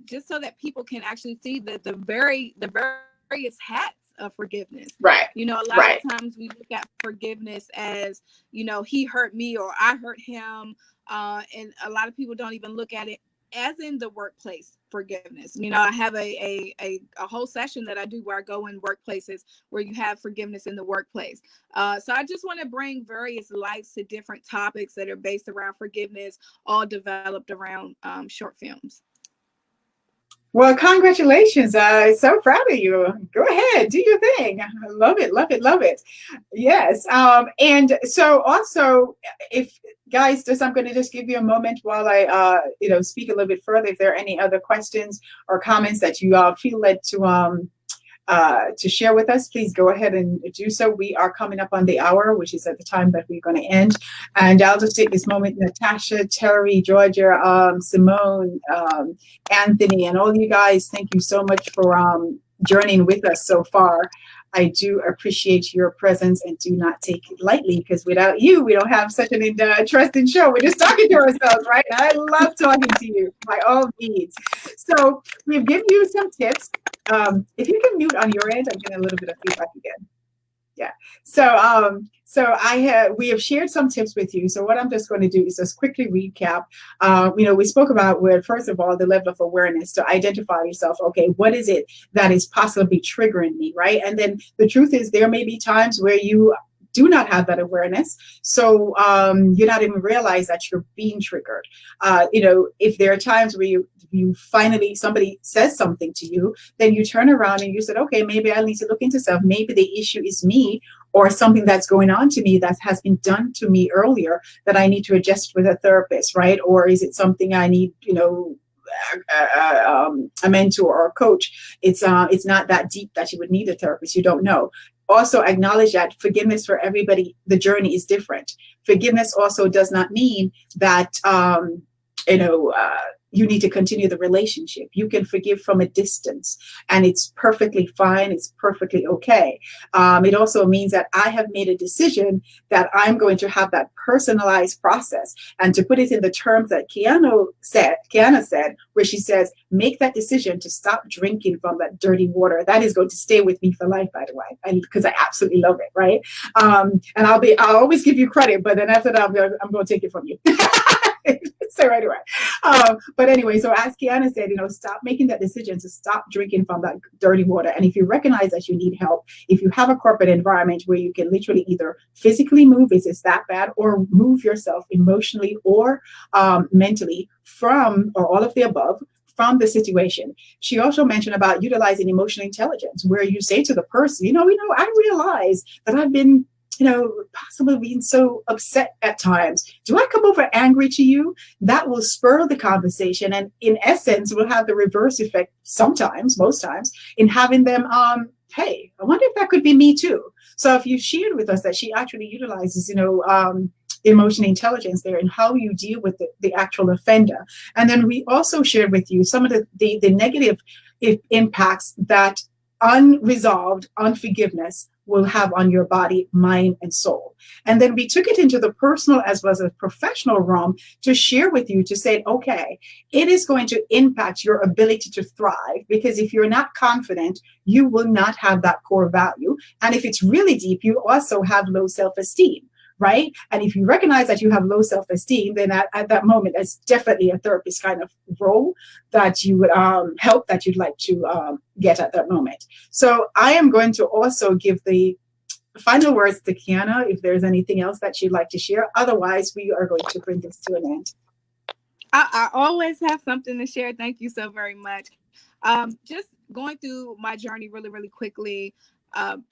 just so that people can actually see the various hats of forgiveness. Right. A lot of times we look at forgiveness as, he hurt me or I hurt him. And a lot of people don't even look at it as in the workplace forgiveness. I have a whole session that I do where I go in workplaces where you have forgiveness in the workplace. So I just want to bring various lights to different topics that are based around forgiveness, all developed around short films. Well, congratulations. So proud of you. Go ahead, do your thing. I love it, love it, love it. Yes. And so also, if guys, I'm going to just give you a moment while I, speak a little bit further. If there are any other questions or comments that you feel led to share with us, please go ahead and do so. We are coming up on the hour, which is at the time that we're going to end. And I'll just take this moment, Natasha, Terry, Georgia, Simone, Anthony, and all you guys, thank you so much for journeying with us so far. I do appreciate your presence and do not take it lightly, because without you, we don't have such an interesting show. We're just talking to ourselves, right? I love talking to you by all means. So we've given you some tips. If you can mute on your end, I'm getting a little bit of feedback again. Yeah. So we have shared some tips with you. So what I'm just going to do is just quickly recap. We spoke about first of all, the level of awareness to identify yourself. Okay, what is it that is possibly triggering me, right? And then the truth is there may be times where you do not have that awareness. So you not even realize that you're being triggered. If there are times where you finally, somebody says something to you, then you turn around and you said, okay, maybe I need to look into self. Maybe the issue is me or something that's going on to me that has been done to me earlier that I need to adjust with a therapist, right? Or is it something I need, a mentor or a coach? It's not that deep that you would need a therapist. You don't know. Also acknowledge that forgiveness for everybody, the journey is different. Forgiveness also does not mean that, you need to continue the relationship. You can forgive from a distance and it's perfectly fine. It's perfectly okay. It also means that I have made a decision that I'm going to have that personalized process. And to put it in the terms that Kyonna said, where she says, make that decision to stop drinking from that dirty water. That is going to stay with me for life, by the way, because I absolutely love it, right? And I'll always give you credit, but then after that, I'm going to take it from you. So right away. But anyway, so as Kyonna said, stop making that decision to stop drinking from that dirty water. And if you recognize that you need help, if you have a corporate environment where you can literally either physically move, is it that bad, or move yourself emotionally or mentally from, or all of the above, from the situation. She also mentioned about utilizing emotional intelligence, where you say to the person, I realize that I've been possibly being so upset at times. Do I come over angry to you? That will spur the conversation. And in essence, will have the reverse effect sometimes, most times, in having them, hey, I wonder if that could be me too. So if you shared with us that she actually utilizes, emotional intelligence there and how you deal with the actual offender. And then we also shared with you some of the negative impacts that unresolved unforgiveness will have on your body, mind, and soul. And then we took it into the personal as well as a professional realm to share with you to say, okay, it is going to impact your ability to thrive, because if you're not confident, you will not have that core value. And if it's really deep, you also have low self-esteem. Right? And if you recognize that you have low self-esteem, then at that moment, it's definitely a therapist kind of role that you would help, that you'd like to get at that moment. So I am going to also give the final words to Kyonna, if there's anything else that she'd like to share. Otherwise, we are going to bring this to an end. I always have something to share. Thank you so very much. Just going through my journey really, really quickly.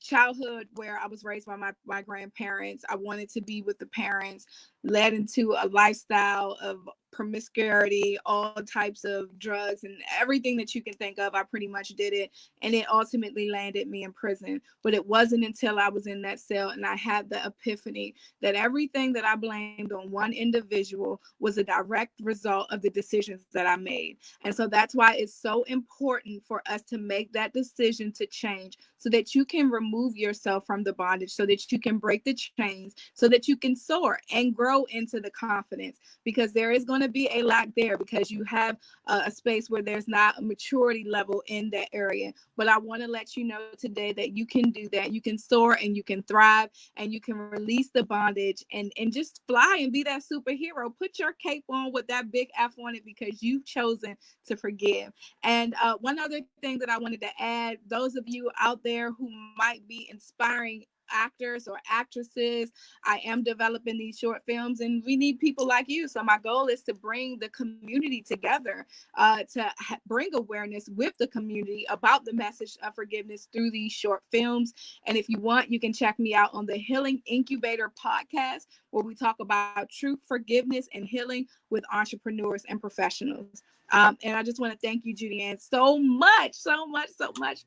Childhood, where I was raised by my grandparents. I wanted to be with the parents, led into a lifestyle of promiscuity, all types of drugs, and everything that you can think of. I pretty much did it, and it ultimately landed me in prison. But it wasn't until I was in that cell and I had the epiphany that everything that I blamed on one individual was a direct result of the decisions that I made. And so that's why it's so important for us to make that decision to change, so that you can remove yourself from the bondage, so that you can break the chains, so that you can soar and grow into the confidence, because there is going to be a lack there because you have a space where there's not a maturity level in that area. But I want to let you know today that you can do that. You can soar and you can thrive, and you can release the bondage and just fly and be that superhero. Put your cape on with that big F on it, because you've chosen to forgive. And one other thing that I wanted to add, those of you out there who might be inspiring actors or actresses, I am developing these short films, and we need people like you. So my goal is to bring the community together, to bring awareness with the community about the message of forgiveness through these short films. And if you want, you can check me out on the Healing Incubator podcast, where we talk about truth, forgiveness, and healing with entrepreneurs and professionals. And I just want to thank you, Judy Ann, so much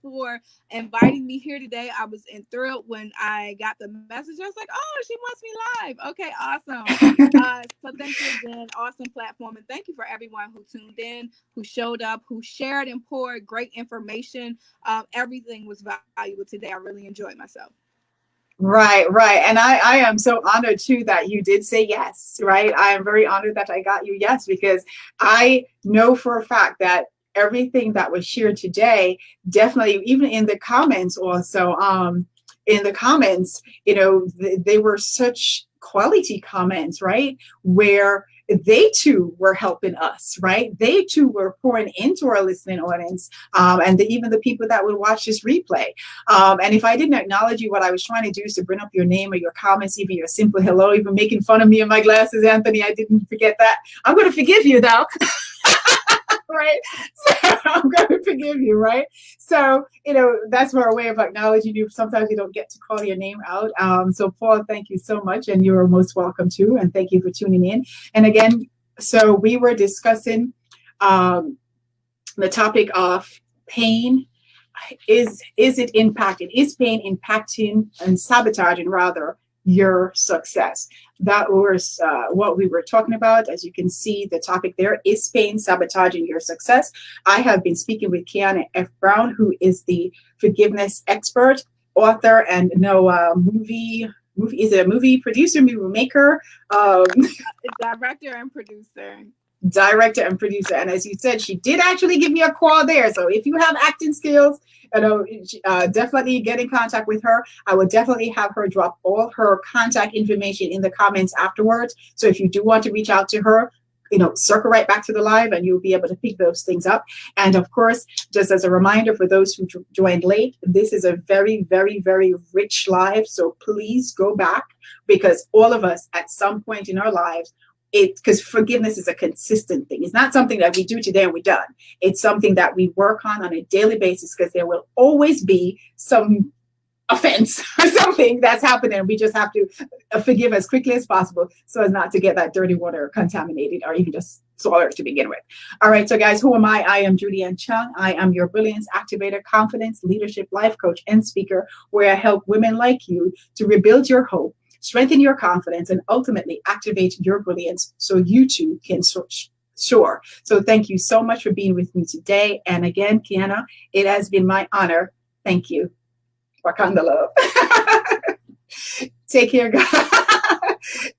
for inviting me here today. I was enthralled when I got the message. I was like, oh, she wants me live. Okay, awesome. So thank you again. Awesome platform. And thank you for everyone who tuned in, who showed up, who shared and poured great information. Everything was valuable today. I really enjoyed myself. Right. And I am so honored too that you did say yes, right? I am very honored that I got you yes, because I know for a fact that everything that was shared today, definitely, even in the comments also, in the comments, they were such quality comments, right? Where they too were helping us, right? They too were pouring into our listening audience, and even the people that would watch this replay. And if I didn't acknowledge you, what I was trying to do is to bring up your name or your comments, even your simple hello, even making fun of me and my glasses, Anthony. I didn't forget that. I'm going to forgive you though. Right? So I'm going to forgive you, right? So, that's our way of acknowledging you. Sometimes you don't get to call your name out. So Paul, thank you so much. And you're most welcome too. And thank you for tuning in. And again, so we were discussing the topic of pain. Is it impacting? Is pain impacting and sabotaging rather your success? That was what we were talking about. As you can see, the topic there is pain sabotaging your success. I have been speaking with Kyonna F. Brown, who is the forgiveness expert, author, and movie is it a movie producer, movie maker, Director and producer. And as you said, she did actually give me a call there. So if you have acting skills, definitely get in contact with her. I will definitely have her drop all her contact information in the comments afterwards. So if you do want to reach out to her, circle right back to the live and you'll be able to pick those things up. And of course, just as a reminder for those who joined late, this is a very, very, very rich live. So please go back, because all of us at some point in our lives, because forgiveness is a consistent thing. It's not something that we do today and we're done. It's something that we work on a daily basis, because there will always be some offense or something that's happening. We just have to forgive as quickly as possible so as not to get that dirty water contaminated or even just swallow it to begin with. All right. So guys, who am I? I am Judy Ann Chung. I am your brilliance activator, confidence, leadership, life coach, and speaker, where I help women like you to rebuild your hope, strengthen your confidence, and ultimately activate your brilliance so you too can soar. So thank you so much for being with me today. And again, Kyonna, it has been my honor. Thank you. Wakanda love. Take care, guys.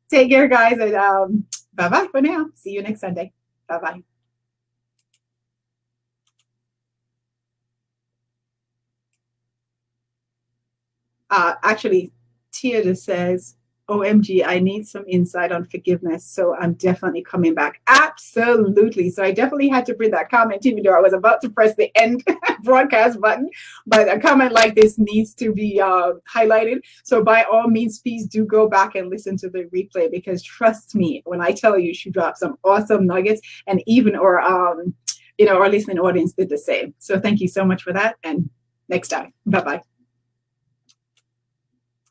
Take care, guys. And bye-bye for now. See you next Sunday. Bye-bye. Actually, Tia just says, OMG, I need some insight on forgiveness. So I'm definitely coming back. Absolutely. So I definitely had to bring that comment, even though I was about to press the end broadcast button. But a comment like this needs to be highlighted. So by all means, please do go back and listen to the replay, because trust me, when I tell you, she dropped some awesome nuggets, and even our listening audience did the same. So thank you so much for that. And next time. Bye-bye.